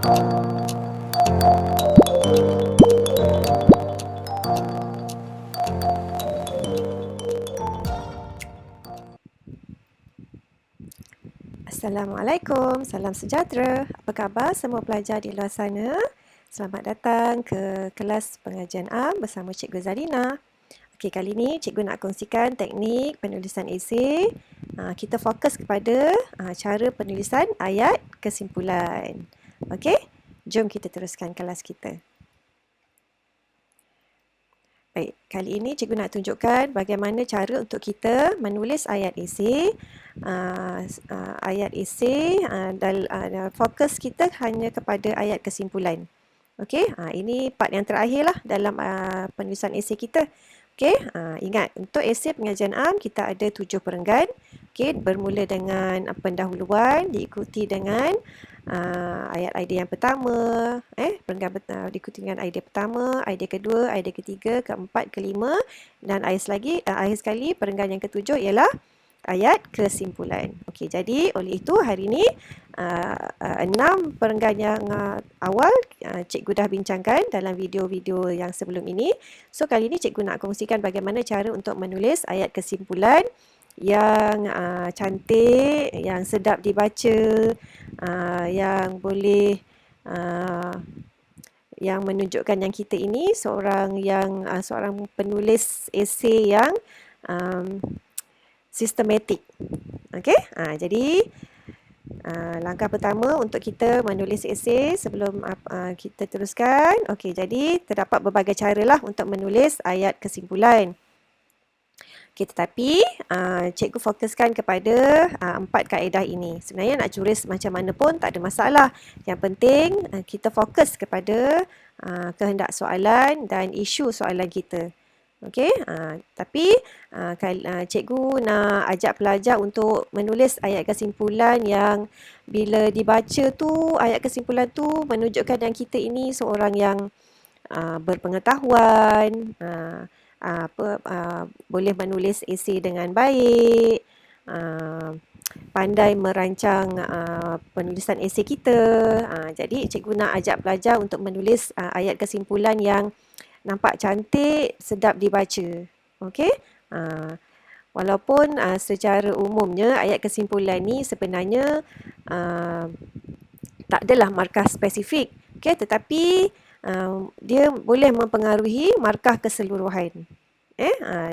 Assalamualaikum, salam sejahtera. Apa khabar semua pelajar di luar sana? Selamat datang ke kelas pengajian am bersama Cikgu Zarina. Okey, kali ini cikgu nak kongsikan teknik penulisan esei. Kita fokus kepada cara penulisan ayat kesimpulan. Okey, jom kita teruskan kelas kita. Baik, kali ini cikgu nak tunjukkan bagaimana cara untuk kita menulis ayat esei. Ayat esei dan fokus kita hanya kepada ayat kesimpulan. Okey, ini part yang terakhir lah dalam penulisan esei kita. Okey, ingat untuk esei pengajian am kita ada 7 perenggan. Okey, bermula dengan pendahuluan diikuti dengan ayat idea yang pertama, perenggan diikuti dengan idea pertama, idea kedua, idea ketiga, keempat, kelima dan akhir sekali perenggan yang ketujuh ialah ayat kesimpulan. Okey, jadi oleh itu hari ini 6 perenggan yang awal cikgu dah bincangkan dalam video-video yang sebelum ini. So kali ini cikgu nak kongsikan bagaimana cara untuk menulis ayat kesimpulan yang cantik, yang sedap dibaca, yang boleh yang menunjukkan yang kita ini seorang penulis esei yang sistematik. Okey, jadi langkah pertama untuk kita menulis esei sebelum kita teruskan. Okey, jadi terdapat berbagai caralah untuk menulis ayat kesimpulan. Okay, tetapi cikgu fokuskan kepada 4 kaedah ini. Sebenarnya nak tulis macam mana pun tak ada masalah. Yang penting kita fokus kepada kehendak soalan dan isu soalan kita. Okey, tapi cikgu nak ajak pelajar untuk menulis ayat kesimpulan yang bila dibaca tu, ayat kesimpulan tu menunjukkan yang kita ini seorang yang berpengetahuan, boleh menulis esei dengan baik, pandai merancang penulisan esei kita. Jadi cikgu nak ajak pelajar untuk menulis ayat kesimpulan yang nampak cantik, sedap dibaca. Okey? Walaupun secara umumnya ayat kesimpulan ni sebenarnya tak adalah markah spesifik. Okey, tetapi dia boleh mempengaruhi markah keseluruhan.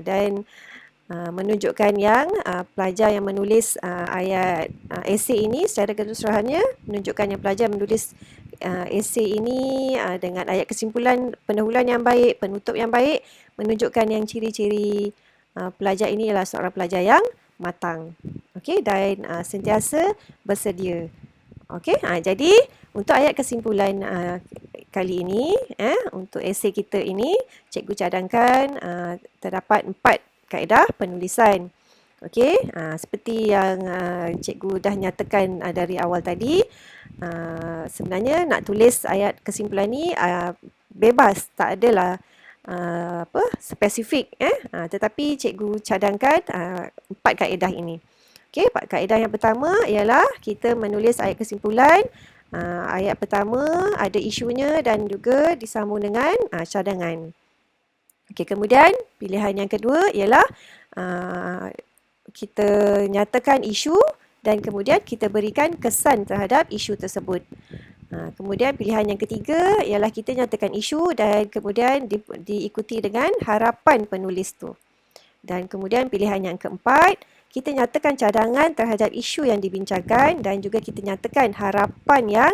Dan menunjukkan yang pelajar yang menulis ayat esei ini secara keseluruhannya menunjukkan yang pelajar menulis esei ini dengan ayat kesimpulan, pendahuluan yang baik, penutup yang baik, menunjukkan yang ciri-ciri pelajar ini adalah seorang pelajar yang matang. Okey, dan sentiasa bersedia. Okey, jadi untuk ayat kesimpulan kali ini, untuk esei kita ini, cikgu cadangkan terdapat 4 kaedah penulisan. Okey, seperti yang cikgu dah nyatakan dari awal tadi, sebenarnya nak tulis ayat kesimpulan ni bebas, tak adalah spesifik, tetapi cikgu cadangkan 4 kaedah ini. Okey, 4 kaedah yang pertama ialah kita menulis ayat kesimpulan. Ayat pertama ada isunya dan juga disambung dengan cadangan. Okey, kemudian pilihan yang kedua ialah kita nyatakan isu dan kemudian kita berikan kesan terhadap isu tersebut. Kemudian pilihan yang ketiga ialah kita nyatakan isu dan kemudian diikuti dengan harapan penulis tu. Dan kemudian pilihan yang keempat, kita nyatakan cadangan terhadap isu yang dibincangkan dan juga kita nyatakan harapan yang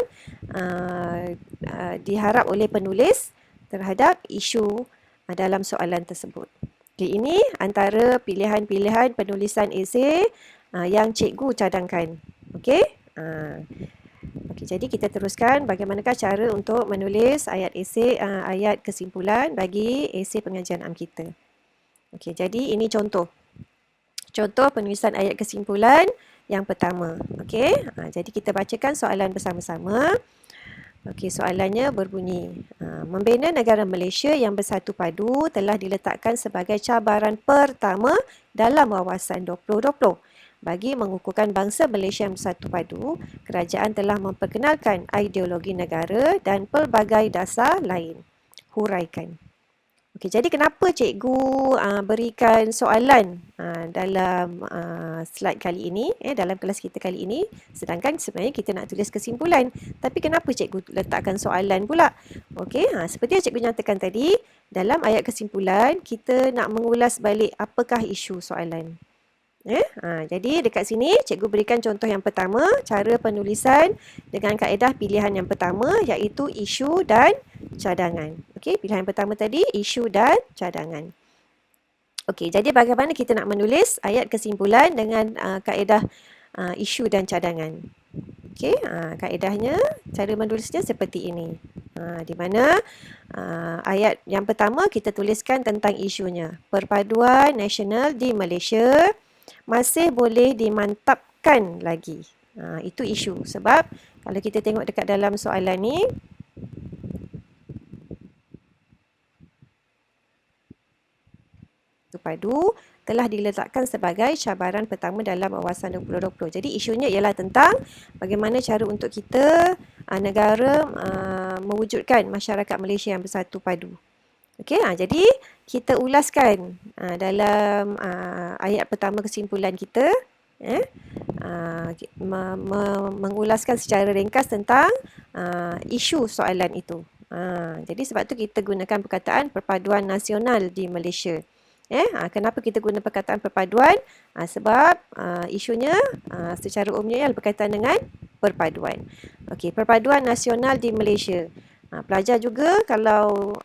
diharap oleh penulis terhadap isu dalam soalan tersebut. Okay, ini antara pilihan-pilihan penulisan esei yang cikgu cadangkan. Okey. Okey, jadi kita teruskan bagaimanakah cara untuk menulis ayat esei, ayat kesimpulan bagi esei pengajian am kita. Okey, jadi ini contoh. Contoh penulisan ayat kesimpulan yang pertama. Okey, jadi kita bacakan soalan bersama-sama. Okey, soalannya berbunyi, membina negara Malaysia yang bersatu padu telah diletakkan sebagai cabaran pertama dalam wawasan 2020. bagi mengukuhkan bangsa Malaysia yang bersatu padu, kerajaan telah memperkenalkan ideologi negara dan pelbagai dasar lain. Huraikan. Okey, jadi kenapa cikgu berikan soalan dalam slide kali ini, dalam kelas kita kali ini, sedangkan sebenarnya kita nak tulis kesimpulan. Tapi kenapa cikgu letakkan soalan pula? Okey, seperti yang cikgu nyatakan tadi, dalam ayat kesimpulan, kita nak mengulas balik apakah isu soalan. Jadi dekat sini cikgu berikan contoh yang pertama, cara penulisan dengan kaedah pilihan yang pertama iaitu isu dan cadangan. Okey, pilihan pertama tadi isu dan cadangan. Okey, jadi bagaimana kita nak menulis ayat kesimpulan dengan kaedah isu dan cadangan? Okey, kaedahnya, cara menulisnya seperti ini. Di mana ayat yang pertama kita tuliskan tentang isunya. Perpaduan nasional di Malaysia masih boleh dimantapkan lagi. Itu isu. Sebab kalau kita tengok dekat dalam soalan ni, padu telah diletakkan sebagai cabaran pertama dalam Awasan 2020. Jadi isunya ialah tentang bagaimana cara untuk kita, negara mewujudkan masyarakat Malaysia yang bersatu padu. Okey, jadi kita ulaskan dalam ayat pertama kesimpulan kita, mengulaskan secara ringkas tentang isu soalan itu. Jadi sebab tu kita gunakan perkataan perpaduan nasional di Malaysia. Kenapa kita guna perkataan perpaduan? Sebab isunya secara umumnya ialah berkaitan dengan perpaduan. Okey, perpaduan nasional di Malaysia. Pelajar juga kalau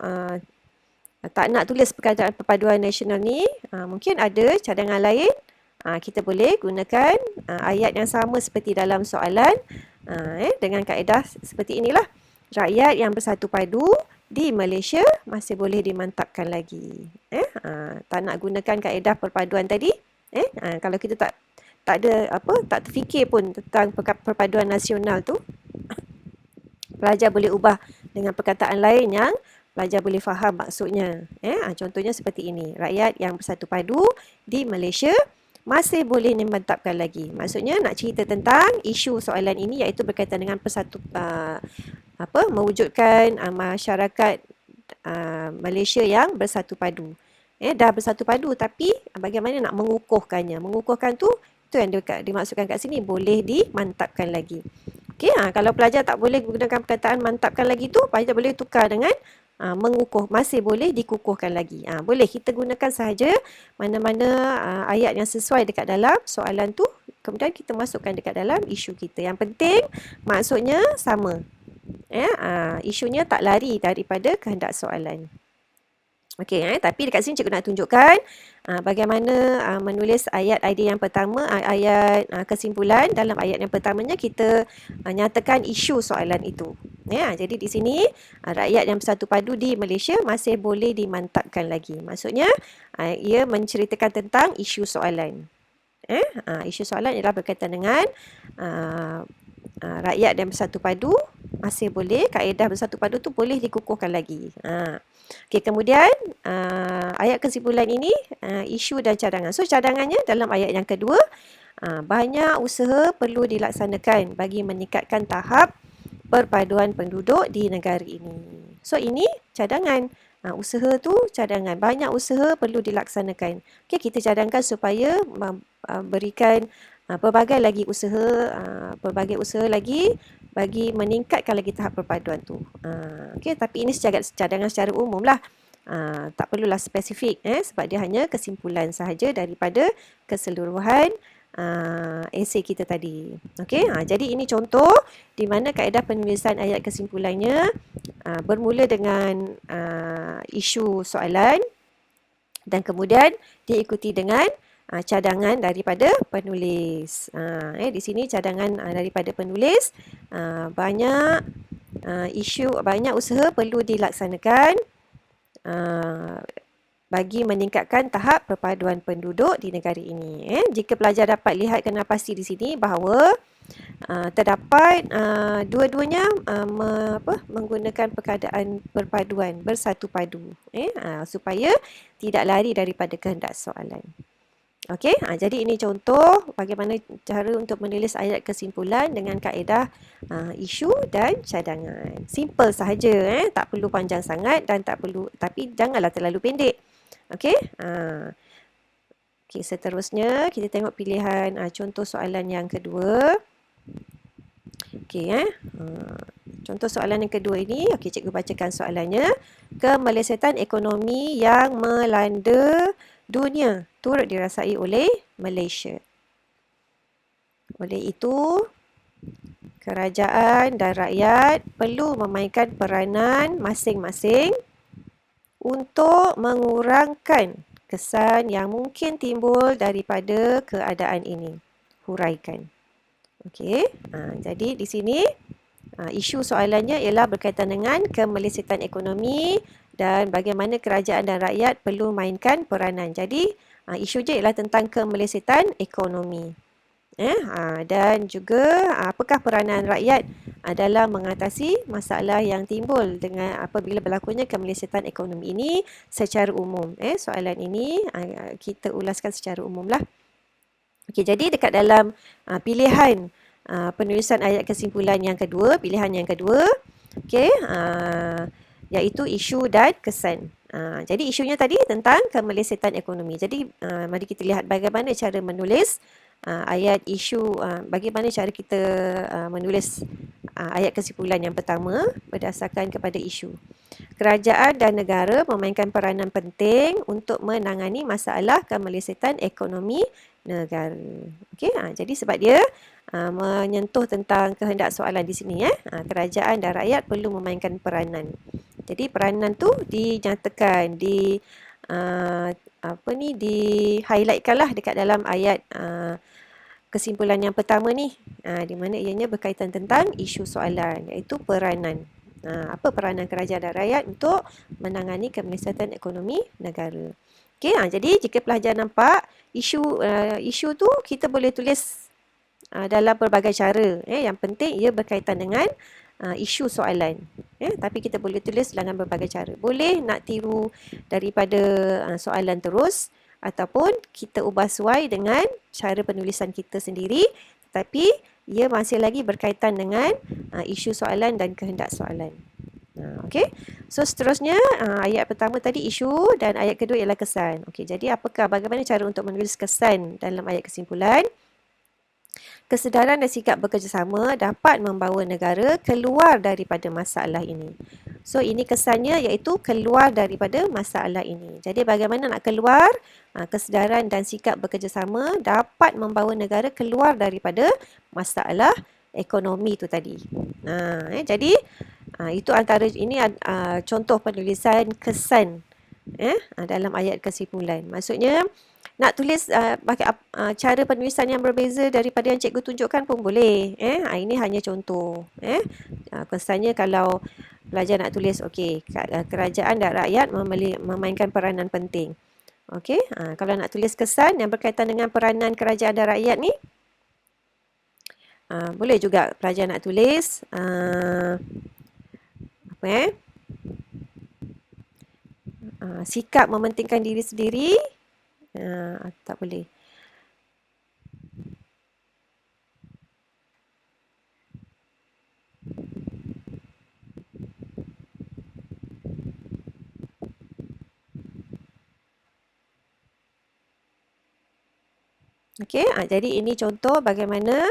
tak nak tulis perkataan perpaduan nasional ni, mungkin ada cadangan lain. Kita boleh gunakan ayat yang sama seperti dalam soalan dengan kaedah seperti inilah. Rakyat yang bersatu padu di Malaysia masih boleh dimantapkan lagi. Tak nak gunakan kaedah perpaduan tadi. Kalau kita tak terfikir pun tentang perpaduan nasional tu, pelajar boleh ubah dengan perkataan lain yang pelajar boleh faham maksudnya. Contohnya seperti ini. Rakyat yang bersatu padu di Malaysia masih boleh dimantapkan lagi. Maksudnya nak cerita tentang isu soalan ini iaitu berkaitan dengan mewujudkan masyarakat Malaysia yang bersatu padu. Dah bersatu padu tapi bagaimana nak mengukuhkannya. Mengukuhkan tu itu yang dimaksudkan kat sini, boleh dimantapkan lagi. Okey, kalau pelajar tak boleh gunakan perkataan mantapkan lagi tu, pelajar boleh tukar dengan mengukuh, masih boleh dikukuhkan lagi. Boleh kita gunakan sahaja mana-mana ayat yang sesuai dekat dalam soalan tu, kemudian kita masukkan dekat dalam isu kita. Yang penting maksudnya sama. Isunya tak lari daripada kehendak soalan. Okey, tapi dekat sini cikgu nak tunjukkan bagaimana menulis ayat idea yang pertama, ayat kesimpulan. Dalam ayat yang pertamanya kita nyatakan isu soalan itu. Jadi di sini rakyat yang bersatu padu di Malaysia masih boleh dimantapkan lagi. Maksudnya ia menceritakan tentang isu soalan. Isu soalan ialah berkaitan dengan rakyat yang bersatu padu masih boleh, kaedah bersatu padu tu boleh dikukuhkan lagi. Okey, kemudian ayat kesimpulan ini isu dan cadangan. So cadangannya dalam ayat yang kedua, banyak usaha perlu dilaksanakan bagi meningkatkan tahap perpaduan penduduk di negara ini. So ini cadangan. Usaha tu cadangan. Banyak usaha perlu dilaksanakan. Okey, kita cadangkan supaya berikan pelbagai usaha lagi bagi meningkatkan lagi tahap perpaduan tu. Okey, tapi ini cadangan secara umum lah. Tak perlulah spesifik sebab dia hanya kesimpulan sahaja daripada keseluruhan esei kita tadi. Okey, jadi ini contoh di mana kaedah penulisan ayat kesimpulannya bermula dengan isu soalan dan kemudian diikuti dengan cadangan daripada penulis. Di sini cadangan daripada penulis, banyak usaha perlu dilaksanakan bagi meningkatkan tahap perpaduan penduduk di negara ini. Jika pelajar dapat lihat kena pasti di sini bahawa terdapat dua-duanya menggunakan perkataan perpaduan, bersatu padu, supaya tidak lari daripada kehendak soalan. Okey, jadi ini contoh bagaimana cara untuk menulis ayat kesimpulan dengan kaedah isu dan cadangan. Simple sahaja, tak perlu panjang sangat dan tak perlu, tapi janganlah terlalu pendek. Okey, okey, seterusnya kita tengok pilihan contoh soalan yang kedua. Okey, contoh soalan yang kedua ini, okey, cikgu bacakan soalannya. Kemelesetan ekonomi yang melanda dunia turut dirasai oleh Malaysia. Oleh itu, kerajaan dan rakyat perlu memainkan peranan masing-masing untuk mengurangkan kesan yang mungkin timbul daripada keadaan ini. Huraikan. Okey, jadi di sini isu soalannya ialah berkaitan dengan kemelesetan ekonomi dan bagaimana kerajaan dan rakyat perlu mainkan peranan. Jadi, isu dia ialah tentang kemelesetan ekonomi. Dan juga apakah peranan rakyat dalam mengatasi masalah yang timbul dengan apabila berlakunya kemelesetan ekonomi ini secara umum. Soalan ini kita ulaskan secara umum lah. Okey, jadi dekat dalam pilihan penulisan ayat kesimpulan yang kedua, pilihan yang kedua, okey, iaitu isu dan kesan. Jadi isunya tadi tentang kemelesetan ekonomi. Jadi mari kita lihat bagaimana cara menulis ayat isu, bagaimana cara kita menulis ayat kesimpulan yang pertama berdasarkan kepada isu. Kerajaan dan negara memainkan peranan penting untuk menangani masalah kemelesetan ekonomi negara. Okey, jadi sebab dia menyentuh tentang kehendak soalan di sini, kerajaan dan rakyat perlu memainkan peranan. Jadi peranan tu dinyatakan, di-highlightkanlah dekat dalam ayat kesimpulan yang pertama ni, di mana ianya berkaitan tentang isu soalan, iaitu peranan. Apa peranan kerajaan dan rakyat untuk menangani kemelesetan ekonomi negara. Okey, jadi jika pelajar nampak isu tu kita boleh tulis dalam pelbagai cara. Yang penting ia berkaitan dengan isu soalan. Tapi kita boleh tulis dalam berbagai cara. Boleh nak tiru daripada soalan terus ataupun kita ubah suai dengan cara penulisan kita sendiri, tetapi ia masih lagi berkaitan dengan isu soalan dan kehendak soalan. Okey. So seterusnya ayat pertama tadi isu dan ayat kedua ialah kesan. Okey, jadi bagaimana cara untuk menulis kesan dalam ayat kesimpulan? Kesedaran dan sikap bekerjasama dapat membawa negara keluar daripada masalah ini. So ini kesannya iaitu keluar daripada masalah ini. Jadi bagaimana nak keluar? Kesedaran dan sikap bekerjasama dapat membawa negara keluar daripada masalah ekonomi itu tadi. Jadi itu antara ini contoh penulisan kesan dalam ayat kesimpulan. Maksudnya nak tulis pakai cara penulisan yang berbeza daripada yang cikgu tunjukkan pun boleh. Ini hanya contoh. Kesannya kalau pelajar nak tulis, okey, kerajaan dan rakyat memainkan peranan penting. Okey, kalau nak tulis kesan yang berkaitan dengan peranan kerajaan dan rakyat ni, boleh juga pelajar nak tulis sikap mementingkan diri sendiri. Tak boleh. Okey, jadi ini contoh bagaimana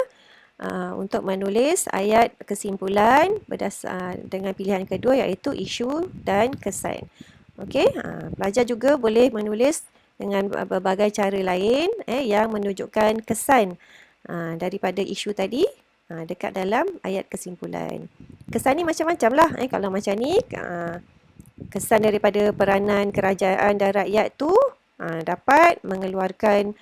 untuk menulis ayat kesimpulan dengan pilihan kedua iaitu isu dan kesan. Okey, pelajar juga boleh menulis dengan berbagai cara lain yang menunjukkan kesan daripada isu tadi dekat dalam ayat kesimpulan. Kesan ni macam-macam lah. Kalau macam ni, kesan daripada peranan kerajaan dan rakyat tu dapat mengeluarkan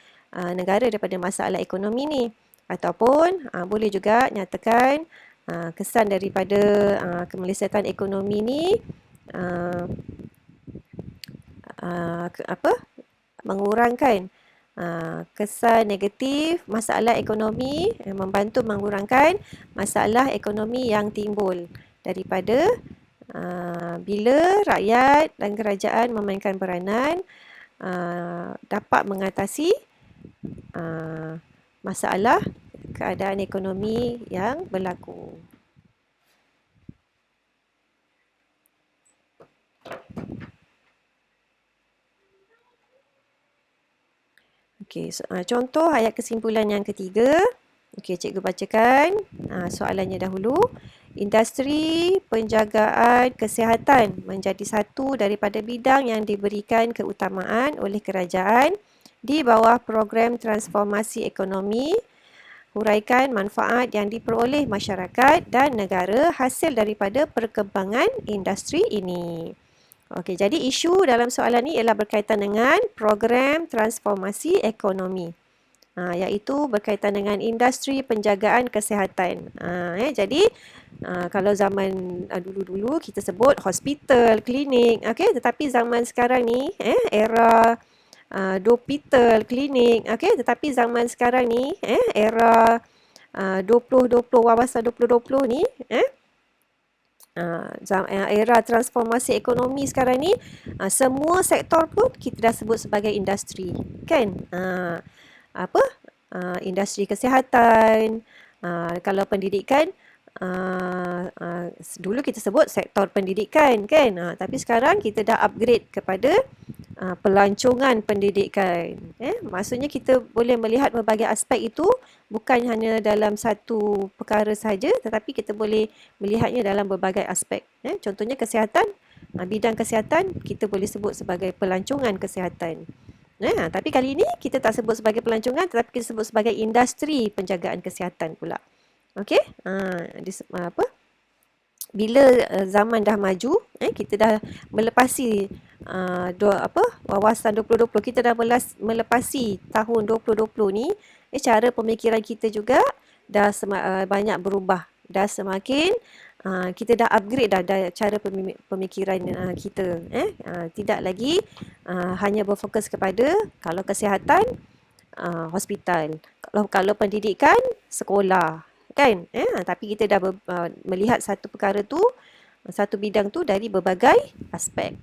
negara daripada masalah ekonomi ni. Ataupun boleh juga nyatakan kesan daripada kemelesetan ekonomi ni mengurangkan kesan negatif masalah ekonomi, membantu mengurangkan masalah ekonomi yang timbul daripada bila rakyat dan kerajaan memainkan peranan dapat mengatasi masalah keadaan ekonomi yang berlaku. Okey, contoh ayat kesimpulan yang ketiga. Okey, cikgu bacakan soalannya dahulu. Industri penjagaan kesihatan menjadi satu daripada bidang yang diberikan keutamaan oleh kerajaan di bawah program transformasi ekonomi. Huraikan manfaat yang diperoleh masyarakat dan negara hasil daripada perkembangan industri ini. Okey, jadi isu dalam soalan ini ialah berkaitan dengan program transformasi ekonomi. Iaitu berkaitan dengan industri penjagaan kesihatan. Jadi kalau zaman dulu-dulu kita sebut hospital, klinik, okey, tetapi zaman sekarang ni era hospital, klinik, okey, tetapi zaman sekarang ni era 2020, wawasan 2020 ni era transformasi ekonomi sekarang ni, semua sektor pun kita dah sebut sebagai industri, kan? Industri kesihatan, kalau pendidikan, dulu kita sebut sektor pendidikan, kan? Tapi sekarang kita dah upgrade kepada pelancongan pendidikan. Maksudnya kita boleh melihat berbagai aspek itu bukan hanya dalam satu perkara sahaja, tetapi kita boleh melihatnya dalam berbagai aspek. Contohnya kesihatan, bidang kesihatan kita boleh sebut sebagai pelancongan kesihatan. Tapi kali ini kita tak sebut sebagai pelancongan, tetapi kita sebut sebagai industri penjagaan kesihatan pula. Okey? Bila zaman dah maju, kita dah melepasi wawasan 2020, kita dah melepasi tahun 2020 ni, cara pemikiran kita juga dah banyak berubah. Dah semakin kita dah upgrade dah cara pemikiran kita. Tidak lagi hanya berfokus kepada kalau kesihatan, hospital. Kalau pendidikan, sekolah, kan? Tapi kita dah melihat satu perkara tu, satu bidang tu dari berbagai aspek.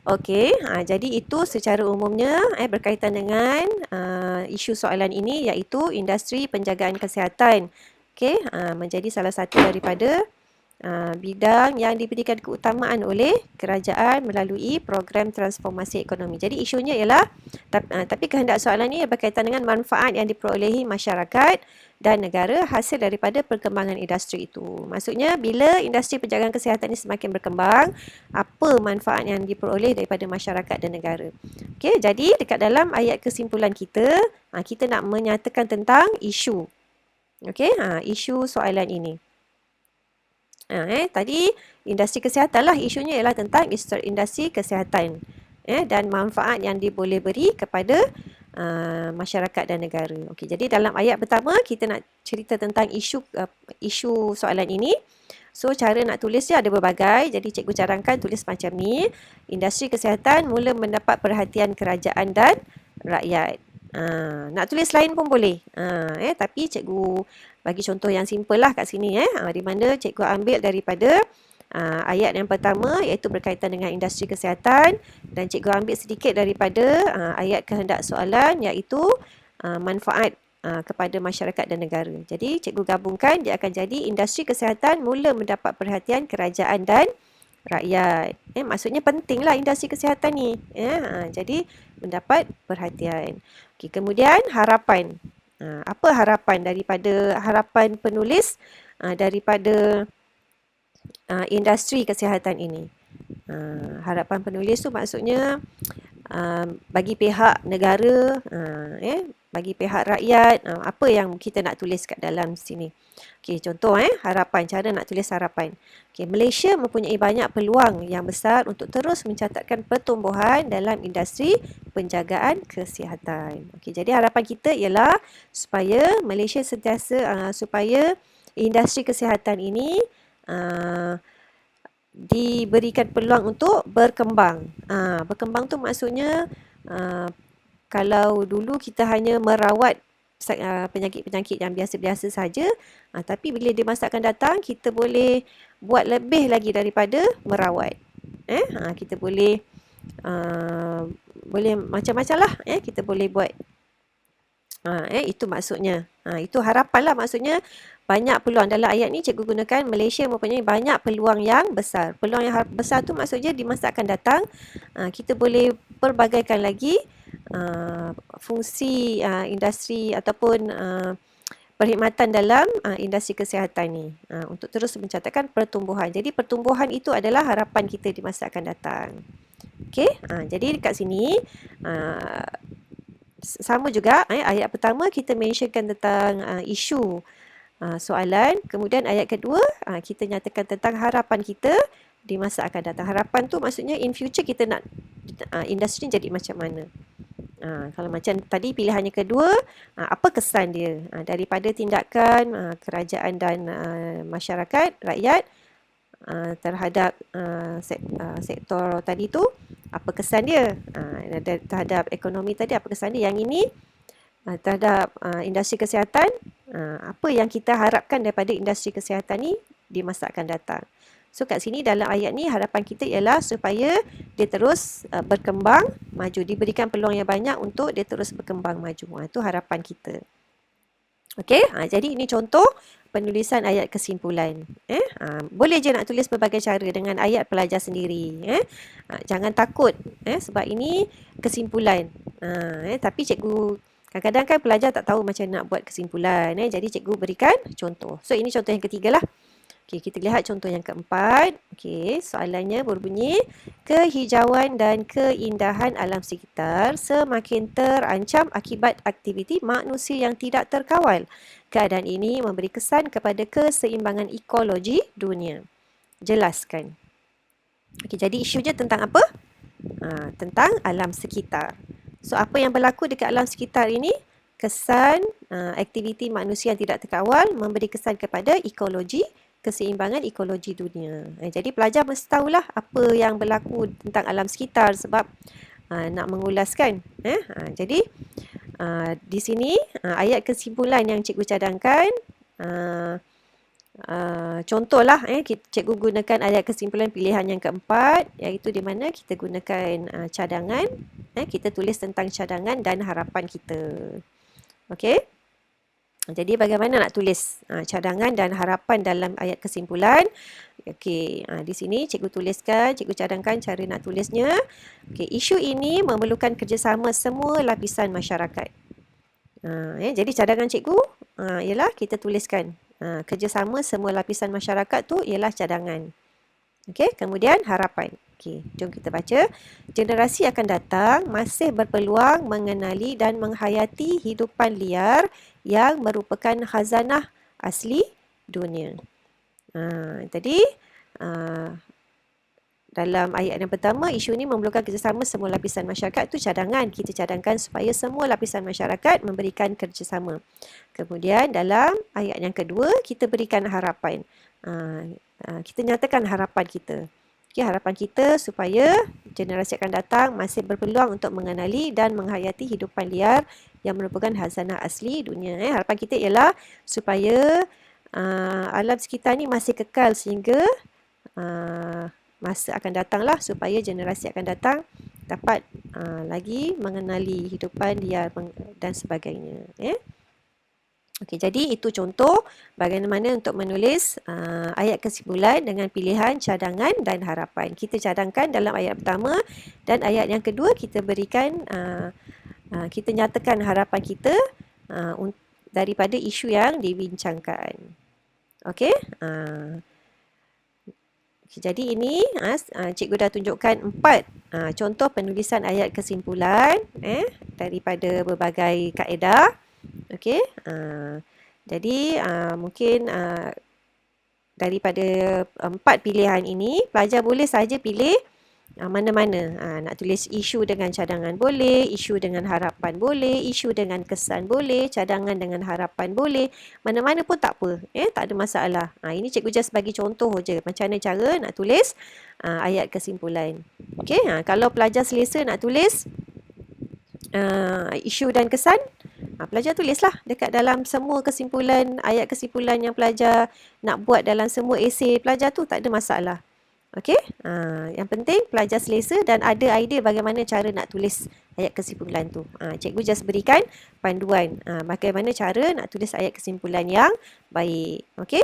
Okey, jadi itu secara umumnya berkaitan dengan isu soalan ini, iaitu industri penjagaan kesihatan. Okey, menjadi salah satu daripada bidang yang diberikan keutamaan oleh kerajaan melalui program transformasi ekonomi. Jadi isunya ialah tapi kehendak soalan ini berkaitan dengan manfaat yang diperolehi masyarakat dan negara hasil daripada perkembangan industri itu. Maksudnya bila industri penjagaan kesihatan ini semakin berkembang, apa manfaat yang diperoleh daripada masyarakat dan negara. Okey, jadi dekat dalam ayat kesimpulan kita, kita nak menyatakan tentang isu. Okey, isu soalan ini. Tadi industri kesihatan lah, isunya ialah tentang industri kesihatan dan manfaat yang boleh beri kepada masyarakat dan negara. Okey, jadi dalam ayat pertama kita nak cerita tentang isu soalan ini. So cara nak tulisnya ada berbagai. Jadi cikgu cadangkan tulis macam ni. Industri kesihatan mula mendapat perhatian kerajaan dan rakyat. Nak tulis lain pun boleh. Tapi cikgu bagi contoh yang simple lah kat sini. Di mana cikgu ambil daripada ayat yang pertama, iaitu berkaitan dengan industri kesihatan, dan cikgu ambil sedikit daripada ayat kehendak soalan, iaitu manfaat kepada masyarakat dan negara. Jadi cikgu gabungkan, dia akan jadi industri kesihatan mula mendapat perhatian kerajaan dan rakyat. Maksudnya pentinglah industri kesihatan ni. Jadi mendapat perhatian. Okey, kemudian harapan. Apa harapan daripada harapan penulis daripada industri kesihatan ini? Harapan penulis tu maksudnya bagi pihak negara, bagi pihak rakyat, apa yang kita nak tulis kat dalam sini. Okey, contoh harapan, cara nak tulis harapan. Okey, Malaysia mempunyai banyak peluang yang besar untuk terus mencatatkan pertumbuhan dalam industri penjagaan kesihatan. Okey, jadi harapan kita ialah supaya Malaysia sentiasa supaya industri kesihatan ini diberikan peluang untuk berkembang. Berkembang tu maksudnya kalau dulu kita hanya merawat penyakit-penyakit yang biasa-biasa saja, tapi bila di masa akan datang kita boleh buat lebih lagi daripada merawat. Kita boleh boleh macam-macam lah, kita boleh buat. Itu maksudnya. Itu harapan lah, maksudnya banyak peluang. Dalam ayat ni cikgu gunakan Malaysia mempunyai banyak peluang yang besar. Peluang yang besar tu maksudnya di masa akan datang kita boleh pelbagaikan lagi fungsi industri ataupun perkhidmatan dalam industri kesihatan ni untuk terus mencatatkan pertumbuhan. Jadi pertumbuhan itu adalah harapan kita di masa akan datang. Okey, jadi dekat sini sama juga ayat pertama kita mentionkan tentang isu soalan, kemudian ayat kedua kita nyatakan tentang harapan kita di masa akan datang. Harapan tu maksudnya in future kita nak industri jadi macam mana. Kalau macam tadi pilihannya kedua, apa kesan dia daripada tindakan kerajaan dan masyarakat, rakyat terhadap sektor tadi tu, apa kesan dia terhadap ekonomi tadi, apa kesan dia. Yang ini terhadap industri kesihatan, apa yang kita harapkan daripada industri kesihatan ni di masa akan datang. So kat sini dalam ayat ni harapan kita ialah supaya dia terus berkembang maju, diberikan peluang yang banyak untuk dia terus berkembang maju. Itu harapan kita. Okey, jadi ini contoh penulisan ayat kesimpulan. Boleh je nak tulis berbagai cara dengan ayat pelajar sendiri. Jangan takut sebab ini kesimpulan. Tapi cikgu kadang-kadang kan pelajar tak tahu macam nak buat kesimpulan. Jadi cikgu berikan contoh. So ini contoh yang ketiga lah. Okey, kita lihat contoh yang keempat. Okey, soalannya berbunyi, kehijauan dan keindahan alam sekitar semakin terancam akibat aktiviti manusia yang tidak terkawal. Keadaan ini memberi kesan kepada keseimbangan ekologi dunia. Jelaskan. Okey, jadi isunya tentang apa? Tentang alam sekitar. So, apa yang berlaku dekat alam sekitar ini? Kesan aktiviti manusia yang tidak terkawal memberi kesan kepada ekologi, keseimbangan ekologi dunia. Jadi pelajar mesti tahulah apa yang berlaku tentang alam sekitar sebab nak mengulaskan. Jadi di sini ayat kesimpulan yang cikgu cadangkan, contohlah cikgu gunakan ayat kesimpulan pilihan yang keempat, iaitu di mana kita gunakan cadangan. Kita tulis tentang cadangan dan harapan kita. Okey. Jadi bagaimana nak tulis cadangan dan harapan dalam ayat kesimpulan? Okey, di sini cikgu tuliskan, cikgu cadangkan cara nak tulisnya. Okey, isu ini memerlukan kerjasama semua lapisan masyarakat. Jadi cadangan cikgu ialah kita tuliskan kerjasama semua lapisan masyarakat tu ialah cadangan. Okey, kemudian harapan. Okey, jom kita baca. Generasi akan datang masih berpeluang mengenali dan menghayati hidupan liar yang merupakan khazanah asli dunia. Tadi dalam ayat yang pertama, isu ini memerlukan kerjasama semua lapisan masyarakat. Tu cadangan. Kita cadangkan supaya semua lapisan masyarakat memberikan kerjasama. Kemudian dalam ayat yang kedua, kita berikan harapan. Kita nyatakan harapan kita. Okay, harapan kita supaya generasi akan datang masih berpeluang untuk mengenali dan menghayati hidupan liar yang merupakan khazanah asli dunia. Harapan kita ialah supaya alam sekitar ni masih kekal sehingga masa akan datanglah, supaya generasi akan datang dapat lagi mengenali hidupan liar dan sebagainya. Okey, jadi itu contoh bagaimana untuk menulis ayat kesimpulan dengan pilihan cadangan dan harapan. Kita cadangkan dalam ayat pertama dan ayat yang kedua kita berikan, kita nyatakan harapan kita daripada isu yang dibincangkan. Okey. Jadi ini cikgu dah tunjukkan 4 contoh penulisan ayat kesimpulan daripada berbagai kaedah. Okey, jadi mungkin daripada 4 pilihan ini, pelajar boleh saja pilih mana-mana. Nak tulis isu dengan cadangan boleh, isu dengan harapan boleh, isu dengan kesan boleh, cadangan dengan harapan boleh. Mana-mana pun tak apa, tak ada masalah. Ini cikgu just bagi contoh je macam mana cara nak tulis ayat kesimpulan. Okey, kalau pelajar selesa nak tulis isu dan kesan, pelajar tulislah dekat dalam semua kesimpulan, ayat kesimpulan yang pelajar nak buat dalam semua esei pelajar tu, tak ada masalah. Okey, yang penting pelajar selesa dan ada idea bagaimana cara nak tulis ayat kesimpulan tu. Cikgu just berikan panduan bagaimana cara nak tulis ayat kesimpulan yang baik. Okey?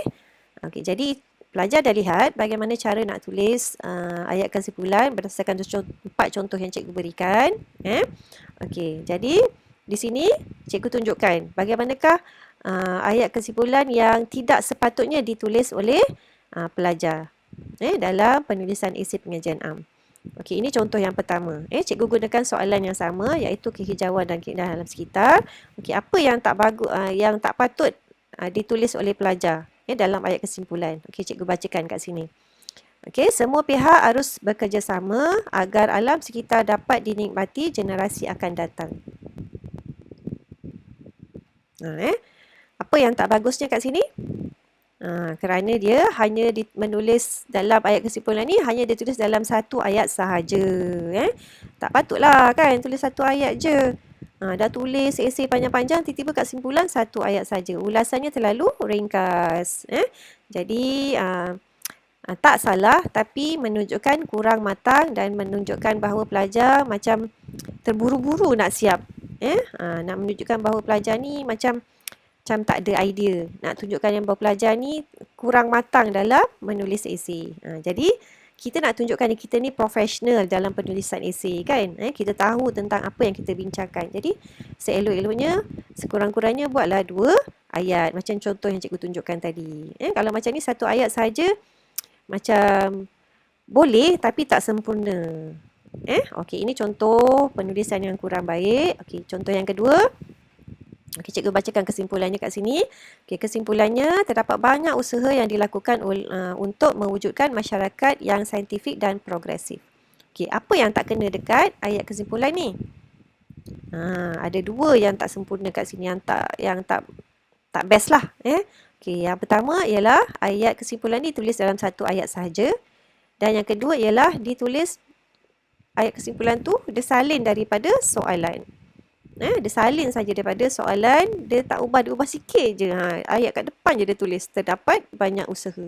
Okey, jadi pelajar dah lihat bagaimana cara nak tulis ayat kesimpulan berdasarkan 4 contoh yang cikgu berikan. Okey, jadi di sini cikgu tunjukkan bagaimanakah ayat kesimpulan yang tidak sepatutnya ditulis oleh pelajar dalam penulisan esei pengajian am. Okey, ini contoh yang pertama. Cikgu gunakan soalan yang sama iaitu kehijauan dan keindahan alam sekitar. Okey, apa yang tak bagus yang tak patut ditulis oleh pelajar dalam ayat kesimpulan. Okey, cikgu bacakan kat sini. Okey, semua pihak harus bekerjasama agar alam sekitar dapat dinikmati generasi akan datang. Apa yang tak bagusnya kat sini? Kerana dia hanya menulis dalam ayat kesimpulan ni hanya dia tulis dalam satu ayat sahaja. Tak patutlah kan tulis satu ayat je. Dah tulis esei panjang-panjang, tiba-tiba kat simpulan satu ayat saja. Ulasannya terlalu ringkas. Jadi tak salah tapi menunjukkan kurang matang dan menunjukkan bahawa pelajar macam terburu-buru nak siap. Nak menunjukkan bahawa pelajar ni macam tak ada idea. Nak tunjukkan yang bahawa pelajar ni kurang matang dalam menulis esei. Jadi kita nak tunjukkan kita ni profesional dalam penulisan esei kan. Kita tahu tentang apa yang kita bincangkan. Jadi seelok-eloknya sekurang-kurangnya buatlah 2 ayat macam contoh yang cikgu tunjukkan tadi. Kalau macam ni satu ayat saja macam boleh tapi tak sempurna. Okey, ini contoh penulisan yang kurang baik. Okey, contoh yang kedua. Okey, cikgu bacakan kesimpulannya kat sini. Okey, kesimpulannya terdapat banyak usaha yang dilakukan untuk mewujudkan masyarakat yang saintifik dan progresif. Okey, apa yang tak kena dekat ayat kesimpulan ni? Ada 2 yang tak sempurna kat sini, yang tak best lah. Okey, yang pertama ialah ayat kesimpulan ni tulis dalam satu ayat sahaja. Dan yang kedua ialah ditulis ayat kesimpulan tu dia salin daripada soalan. Dia salin saja daripada soalan, dia tak ubah, dia ubah sikit je. Ayat kat depan je dia tulis, terdapat banyak usaha.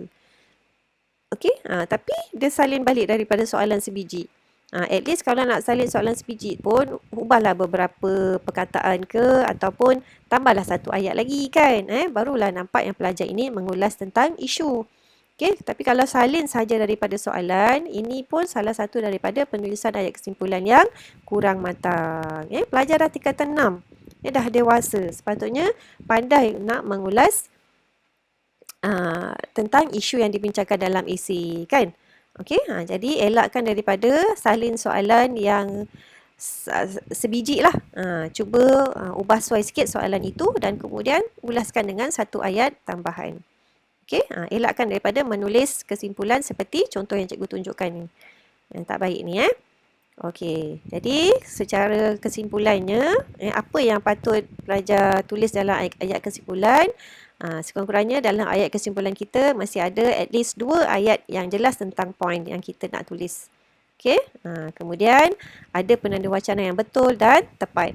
Okey, tapi dia salin balik daripada soalan sebiji. At least kalau nak salin soalan sebiji pun, ubahlah beberapa perkataan ke ataupun tambahlah satu ayat lagi kan. Barulah nampak yang pelajar ini mengulas tentang isu. Okey, tapi kalau salin saja daripada soalan, ini pun salah satu daripada penulisan ayat kesimpulan yang kurang matang. Pelajar dah tingkatan 6. Dia dah dewasa. Sepatutnya pandai nak mengulas tentang isu yang dibincangkan dalam esei kan. Okey, jadi elakkan daripada salin soalan yang sebiji lah. Cuba ubah suai sikit soalan itu dan kemudian ulaskan dengan satu ayat tambahan. Okey, elakkan daripada menulis kesimpulan seperti contoh yang cikgu tunjukkan ni. Yang tak baik ni. Okey, jadi secara kesimpulannya, apa yang patut pelajar tulis dalam ayat kesimpulan? Sekurang-kurangnya dalam ayat kesimpulan kita masih ada at least 2 ayat yang jelas tentang poin yang kita nak tulis. Okey, kemudian ada penanda wacana yang betul dan tepat.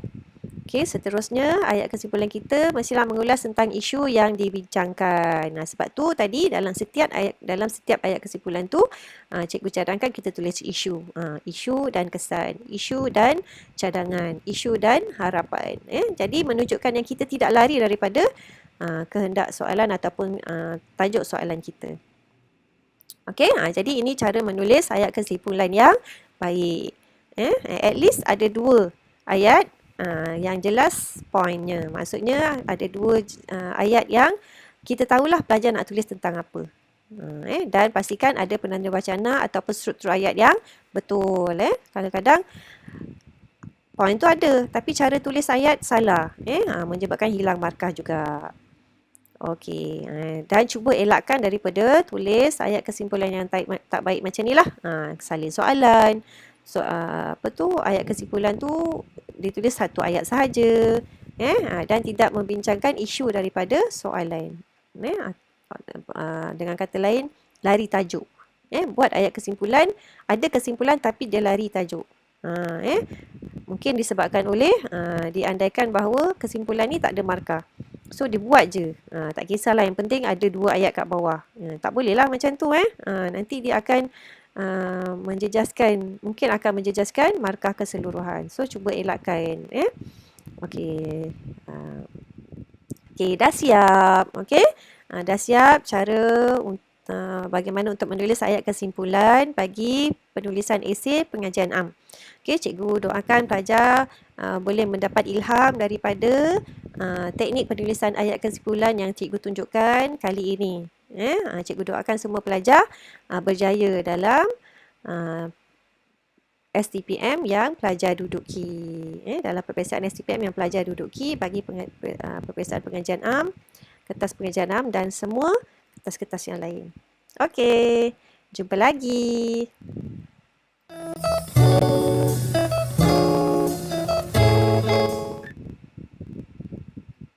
Okey, seterusnya ayat kesimpulan kita mestilah mengulas tentang isu yang dibincangkan. Sebab tu tadi dalam setiap ayat kesimpulan tu cikgu cadangkan kita tulis isu. Isu dan kesan, isu dan cadangan, isu dan harapan. Jadi menunjukkan yang kita tidak lari daripada kehendak soalan ataupun tajuk soalan kita. Okey, jadi ini cara menulis ayat kesimpulan yang baik. At least ada 2 ayat yang jelas poinnya. Maksudnya ada 2 ayat yang kita tahulah pelajar nak tulis tentang apa. Dan pastikan ada penanda wacana ataupun struktur ayat yang betul. Kadang-kadang poin tu ada tapi cara tulis ayat salah. Menyebabkan hilang markah juga. Okey, dan cuba elakkan daripada tulis ayat kesimpulan yang tak baik macam ni lah. Salin soalan. Ayat kesimpulan tu ditulis satu ayat sahaja. Dan tidak membincangkan isu daripada soalan. Dengan kata lain, lari tajuk. Buat ayat kesimpulan, ada kesimpulan tapi dia lari tajuk. Mungkin disebabkan oleh diandaikan bahawa kesimpulan ni tak ada markah. So dia buat je. Tak kisahlah, yang penting ada 2 ayat kat bawah. Tak bolehlah macam tu. Nanti dia akan menjejaskan, mungkin akan menjejaskan markah keseluruhan. So, cuba elakkan. Okey. Okey, dah siap. Okey. Dah siap cara bagaimana untuk menulis ayat kesimpulan bagi penulisan esei pengajian am. Okey, cikgu doakan pelajar boleh mendapat ilham daripada teknik penulisan ayat kesimpulan yang cikgu tunjukkan kali ini. Cikgu doakan semua pelajar berjaya dalam STPM yang pelajar duduki. Dalam peperiksaan STPM yang pelajar duduki bagi peperiksaan pengajian am, kertas pengajian am dan semua kertas-kertas yang lain. Okey, jumpa lagi.